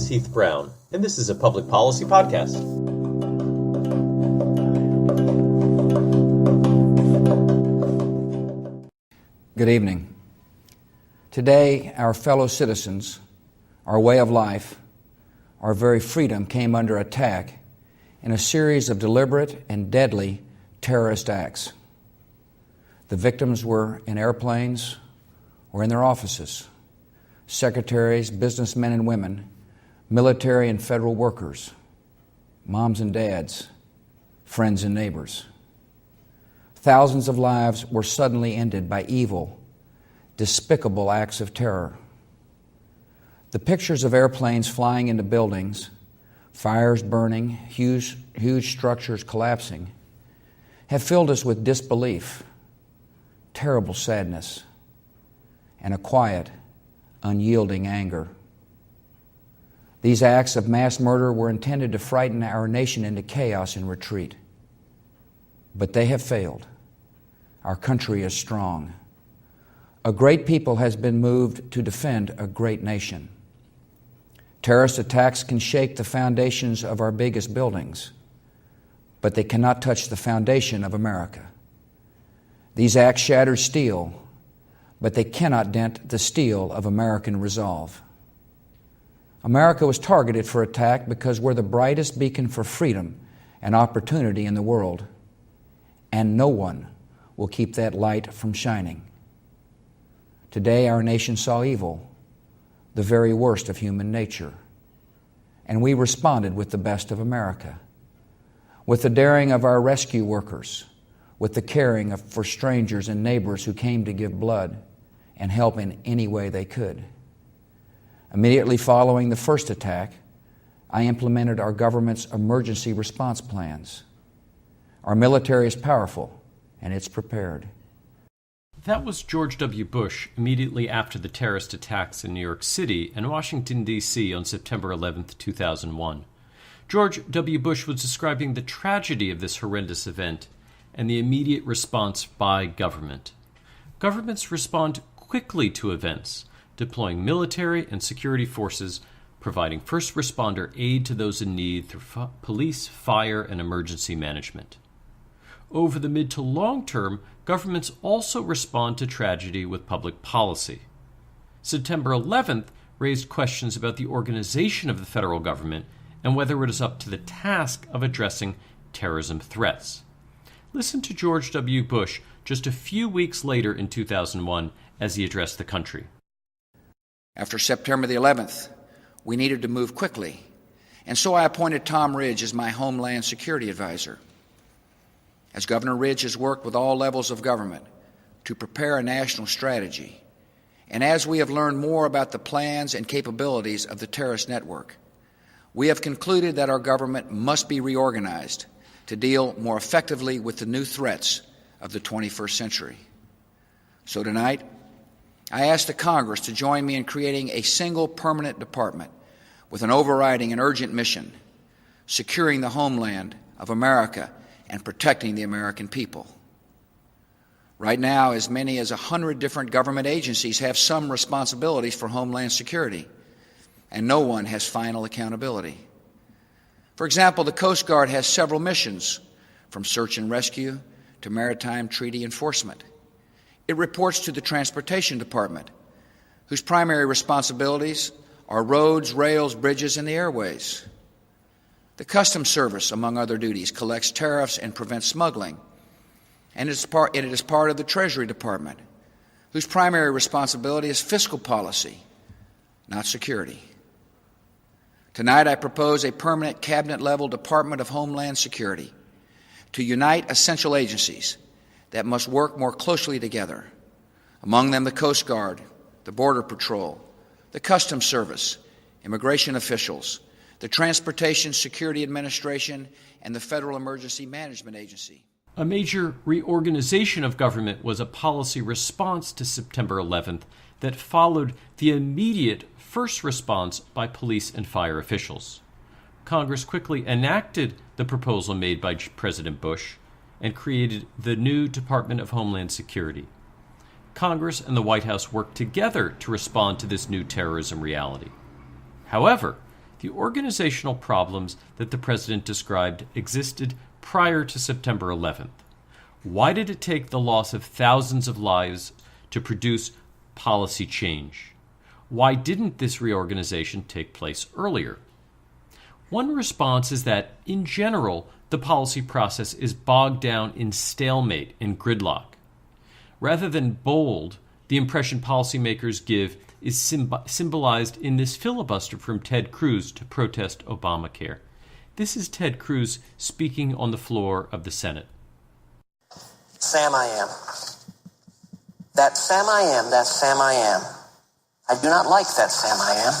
is Heath Brown, and this is a public policy podcast. Good evening. Today, our fellow citizens, our way of life, our very freedom came under attack in a series of deliberate and deadly terrorist acts. The victims were in airplanes or in their offices. Secretaries, businessmen and women, military and federal workers, moms and dads, friends and neighbors. Thousands of lives were suddenly ended by evil, despicable acts of terror. The pictures of airplanes flying into buildings, fires burning, huge structures collapsing, have filled us with disbelief, terrible sadness, and a quiet, unyielding anger. These acts of mass murder were intended to frighten our nation into chaos and retreat. But they have failed. Our country is strong. A great people has been moved to defend a great nation. Terrorist attacks can shake the foundations of our biggest buildings, but they cannot touch the foundation of America. These acts shattered steel, but they cannot dent the steel of American resolve. America was targeted for attack because we're the brightest beacon for freedom and opportunity in the world, and no one will keep that light from shining. Today, our nation saw evil, the very worst of human nature, and we responded with the best of America, with the daring of our rescue workers, with the caring for strangers and neighbors who came to give blood and help in any way they could. Immediately following the first attack, I implemented our government's emergency response plans. Our military is powerful, and it's prepared. That was George W. Bush immediately after the terrorist attacks in New York City and Washington, D.C. on September 11, 2001. George W. Bush was describing the tragedy of this horrendous event and the immediate response by government. Governments respond quickly to events, deploying military and security forces, providing first responder aid to those in need through police, fire, and emergency management. Over the mid to long term, governments also respond to tragedy with public policy. September 11th raised questions about the organization of the federal government and whether it is up to the task of addressing terrorism threats. Listen to George W. Bush just a few weeks later in 2001 as he addressed the country. After September the 11th, we needed to move quickly, and so I appointed Tom Ridge as my Homeland Security Advisor. As Governor Ridge has worked with all levels of government to prepare a national strategy, and as we have learned more about the plans and capabilities of the terrorist network, we have concluded that our government must be reorganized to deal more effectively with the new threats of the 21st century. So tonight, I ask the Congress to join me in creating a single permanent department with an overriding and urgent mission, securing the homeland of America and protecting the American people. Right now, as many as 100 different government agencies have some responsibilities for homeland security, and no one has final accountability. For example, the Coast Guard has several missions, from search and rescue to maritime treaty enforcement. It reports to the Transportation Department, whose primary responsibilities are roads, rails, bridges, and the airways. The Customs Service, among other duties, collects tariffs and prevents smuggling, and it is part of the Treasury Department, whose primary responsibility is fiscal policy, not security. Tonight, I propose a permanent cabinet-level Department of Homeland Security to unite essential agencies that must work more closely together, among them the Coast Guard, the Border Patrol, the Customs Service, immigration officials, the Transportation Security Administration, and the Federal Emergency Management Agency. A major reorganization of government was a policy response to September 11th that followed the immediate first response by police and fire officials. Congress quickly enacted the proposal made by President Bush and created the new Department of Homeland Security. Congress and the White House worked together to respond to this new terrorism reality. However, The organizational problems that the president described existed prior to September 11th. Why did it take the loss of thousands of lives to produce policy change? Why didn't this reorganization take place earlier? One response is that, in general, the policy process is bogged down in stalemate and gridlock. Rather than bold, the impression policymakers give is symbolized in this filibuster from Ted Cruz to protest Obamacare. This is Ted Cruz speaking on the floor of the Senate. Sam I am. That Sam I am, that Sam I am. I do not like that Sam I am.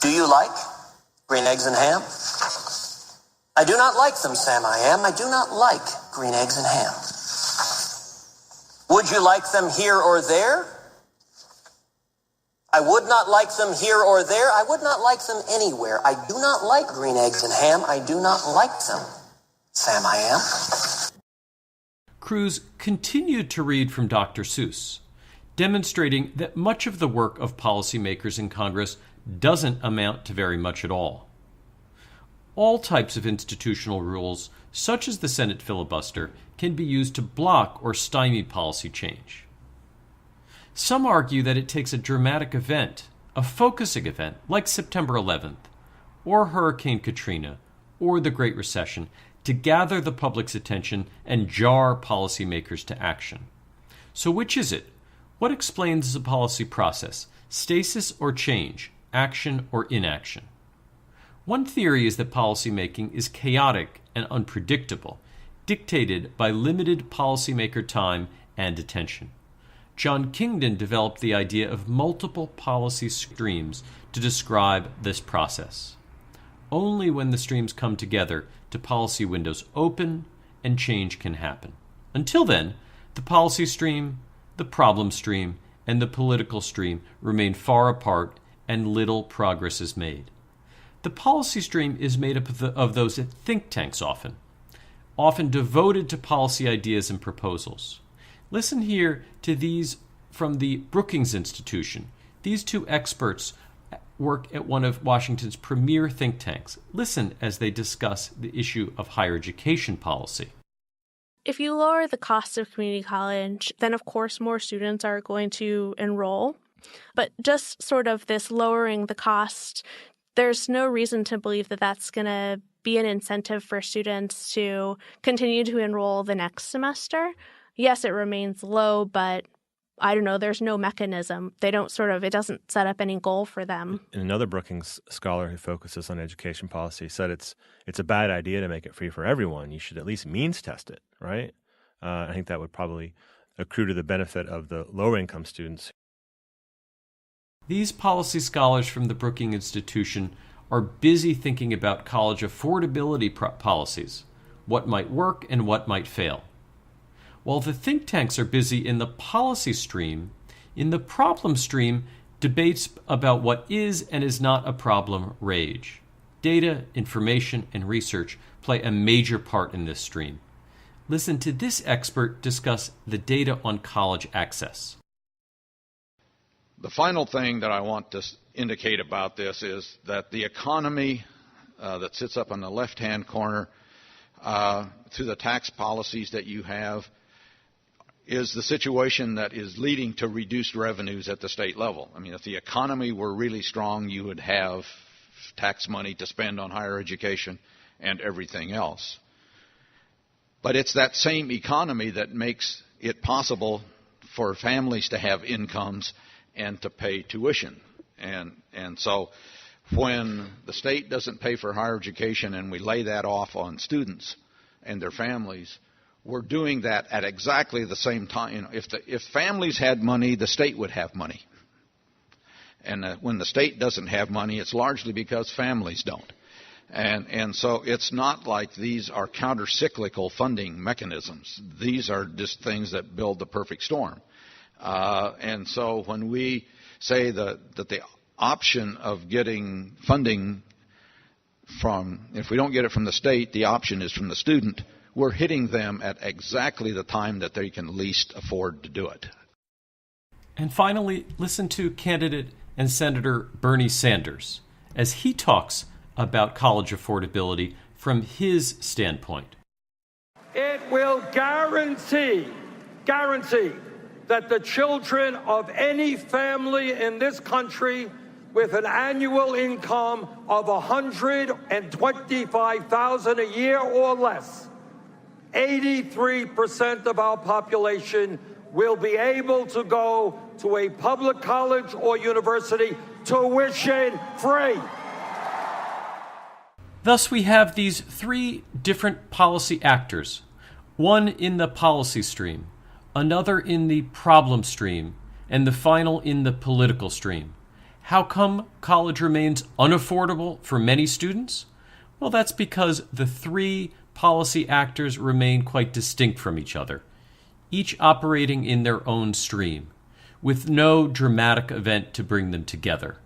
Do you like green eggs and ham? I do not like them, Sam I am. I do not like green eggs and ham. Would you like them here or there? I would not like them here or there. I would not like them anywhere. I do not like green eggs and ham. I do not like them, Sam I am. Cruz continued to read from Dr. Seuss, demonstrating that much of the work of policymakers in Congress doesn't amount to very much at all. All types of institutional rules, such as the Senate filibuster, can be used to block or stymie policy change. Some argue that it takes a dramatic event, a focusing event like September 11th, or Hurricane Katrina, or the Great Recession, to gather the public's attention and jar policymakers to action. So which is it? What explains the policy process? Stasis or change? Action or inaction? One theory is that policymaking is chaotic and unpredictable, dictated by limited policymaker time and attention. John Kingdon developed the idea of multiple policy streams to describe this process. Only when the streams come together do policy windows open and change can happen. Until then, the policy stream, the problem stream, and the political stream remain far apart and little progress is made. The policy stream is made up of those think tanks often devoted to policy ideas and proposals. Listen here to these from the Brookings Institution. These two experts work at one of Washington's premier think tanks. Listen as they discuss the issue of higher education policy. If you lower the cost of community college, then of course more students are going to enroll. But just sort of this lowering the cost, there's no reason to believe that that's going to be an incentive for students to continue to enroll the next semester. Yes, it remains low, but I don't know, there's no mechanism. It doesn't set up any goal for them. And another Brookings scholar who focuses on education policy said it's a bad idea to make it free for everyone. You should at least means test it, right? I think that would probably accrue to the benefit of the lower income students. These policy scholars from the Brookings Institution are busy thinking about college affordability policies, what might work and what might fail. While the think tanks are busy in the policy stream, in the problem stream, debates about what is and is not a problem rage. Data, information, and research play a major part in this stream. Listen to this expert discuss the data on college access. The final thing that I want to indicate about this is that the economy that sits up on the left-hand corner through the tax policies that you have is the situation that is leading to reduced revenues at the state level. I mean, if the economy were really strong, you would have tax money to spend on higher education and everything else. But it's that same economy that makes it possible for families to have incomes and to pay tuition. And so when the state doesn't pay for higher education and we lay that off on students and their families, we're doing that at exactly the same time. You know, if families had money, the state would have money. And when the state doesn't have money, it's largely because families don't. And so it's not like these are counter-cyclical funding mechanisms. These are just things that build the perfect storm. And so when we say that the option of getting funding from, if we don't get it from the state, the option is from the student, we're hitting them at exactly the time that they can least afford to do it. And finally, listen to candidate and Senator Bernie Sanders, as he talks about college affordability from his standpoint. It will guarantee that the children of any family in this country with an annual income of $125,000 a year or less, 83% of our population will be able to go to a public college or university tuition free. Thus, we have these three different policy actors, one in the policy stream, another in the problem stream, and the final in the political stream. How come college remains unaffordable for many students? Well, that's because the three policy actors remain quite distinct from each other, each operating in their own stream, with no dramatic event to bring them together.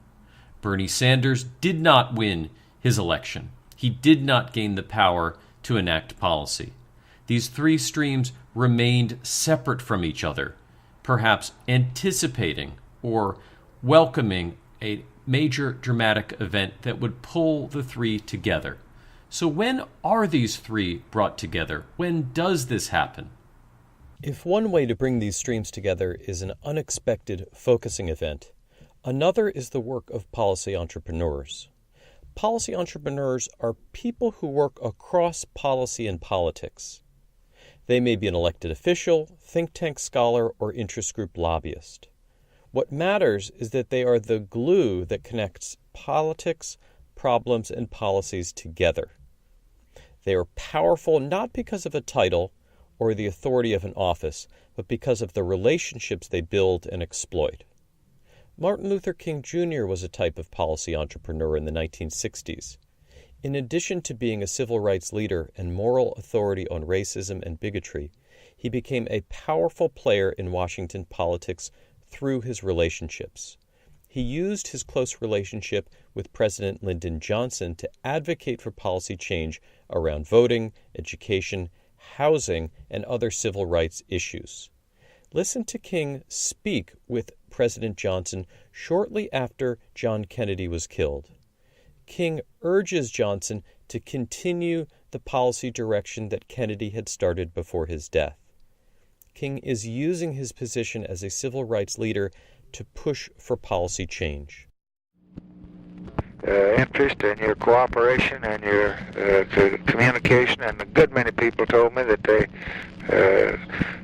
Bernie Sanders did not win his election. He did not gain the power to enact policy. These three streams remained separate from each other, perhaps anticipating or welcoming a major dramatic event that would pull the three together. So when are these three brought together? When does this happen? If one way to bring these streams together is an unexpected focusing event, another is the work of policy entrepreneurs. Policy entrepreneurs are people who work across policy and politics. They may be an elected official, think tank scholar, or interest group lobbyist. What matters is that they are the glue that connects politics, problems, and policies together. They are powerful not because of a title or the authority of an office, but because of the relationships they build and exploit. Martin Luther King Jr. was a type of policy entrepreneur in the 1960s. In addition to being a civil rights leader and moral authority on racism and bigotry, he became a powerful player in Washington politics through his relationships. He used his close relationship with President Lyndon Johnson to advocate for policy change around voting, education, housing, and other civil rights issues. Listen to King speak with President Johnson shortly after John Kennedy was killed. King urges Johnson to continue the policy direction that Kennedy had started before his death. King is using his position as a civil rights leader to push for policy change. Interest and your cooperation and your communication, and a good many people told me that they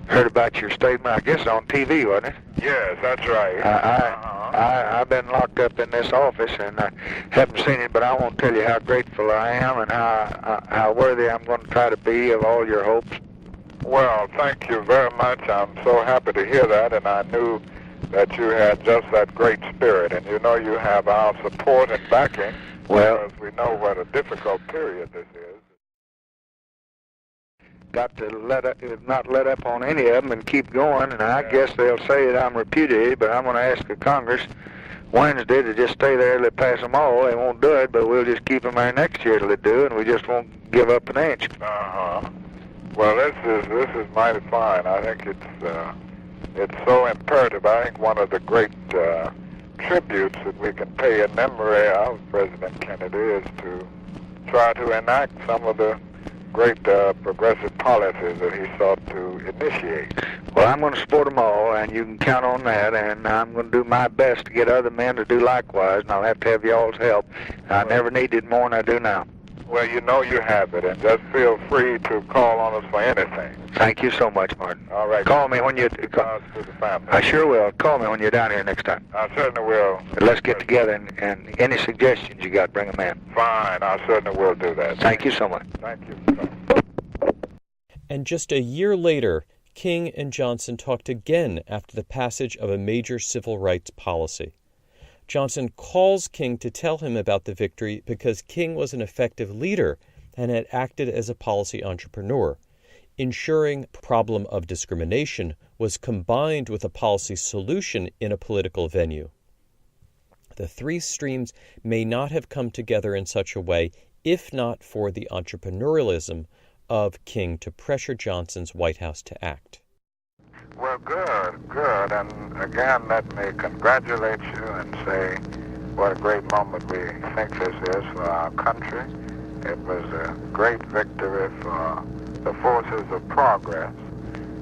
heard about your statement, I guess on TV, wasn't it? Yes, that's right. I've been locked up in this office and I haven't seen it, but I won't tell you how grateful I am and how worthy I'm going to try to be of all your hopes. Well, thank you very much. I'm so happy to hear that, and I knew that you had just that great spirit, and you know you have our support and backing, because we know what a difficult period this is. Got to not let up on any of them and keep going, and I guess they'll say that I'm repudiated, but I'm going to ask the Congress Wednesday to just stay there till they pass them all. They won't do it, but we'll just keep them there next year till they do, and we just won't give up an inch. Well, this is mighty fine. I think it's so imperative. I think one of the great tributes that we can pay in memory of President Kennedy is to try to enact some of the great progressive policies that he sought to initiate. Well, I'm going to support them all, and you can count on that, and I'm going to do my best to get other men to do likewise, and I'll have to have y'all's help. I never needed more than I do now. Well, you know you have it, and just feel free to call on us for anything. Thank you so much, Martin. All right. Call me when you... To the family. I sure will. Call me when you're down here next time. I certainly will. Let's get together, and any suggestions you got, bring them in. Fine. I certainly will do that. Thank you so much. Thank you. And just a year later, King and Johnson talked again after the passage of a major civil rights policy. Johnson calls King to tell him about the victory because King was an effective leader and had acted as a policy entrepreneur, ensuring the problem of discrimination was combined with a policy solution in a political venue. The three streams may not have come together in such a way if not for the entrepreneurialism of King to pressure Johnson's White House to act. Well, good. And again, let me congratulate you and say what a great moment we think this is for our country. It was a great victory for the forces of progress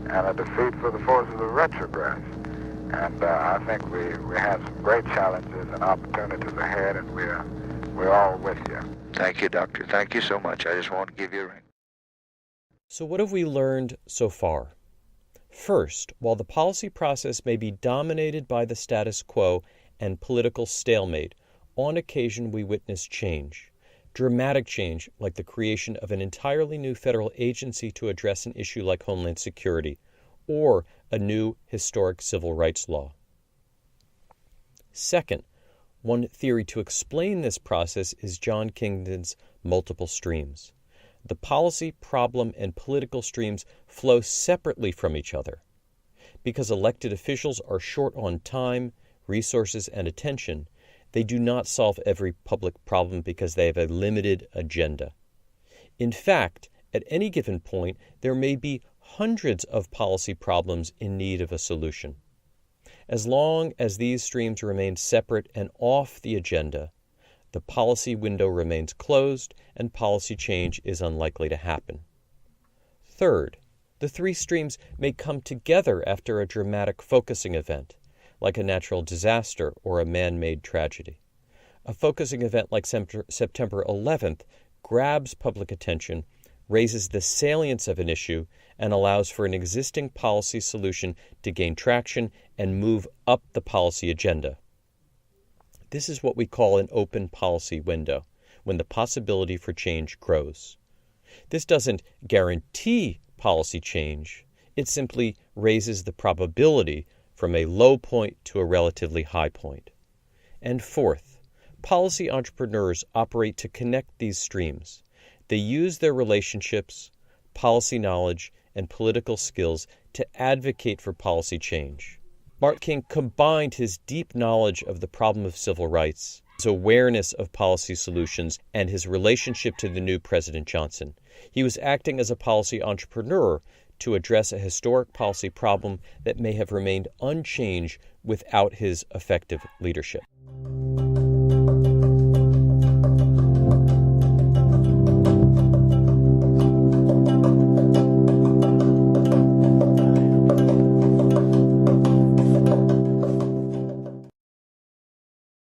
and a defeat for the forces of retrogress. And I think we have some great challenges and opportunities ahead, and we're all with you. Thank you, Doctor. Thank you so much. I just want to give you a ring. So what have we learned so far? First, while the policy process may be dominated by the status quo and political stalemate, on occasion we witness change. Dramatic change, like the creation of an entirely new federal agency to address an issue like Homeland Security, or a new historic civil rights law. Second, one theory to explain this process is John Kingdon's multiple streams. The policy, problem, and political streams flow separately from each other. Because elected officials are short on time, resources, and attention, they do not solve every public problem because they have a limited agenda. In fact, at any given point, there may be hundreds of policy problems in need of a solution. As long as these streams remain separate and off the agenda, the policy window remains closed and policy change is unlikely to happen. Third, the three streams may come together after a dramatic focusing event, like a natural disaster or a man-made tragedy. A focusing event like September 11th grabs public attention, raises the salience of an issue, and allows for an existing policy solution to gain traction and move up the policy agenda. This is what we call an open policy window, when the possibility for change grows. This doesn't guarantee policy change. It simply raises the probability from a low point to a relatively high point. And fourth, policy entrepreneurs operate to connect these streams. They use their relationships, policy knowledge, and political skills to advocate for policy change. Martin King combined his deep knowledge of the problem of civil rights, his awareness of policy solutions, and his relationship to the new President Johnson. He was acting as a policy entrepreneur to address a historic policy problem that may have remained unchanged without his effective leadership.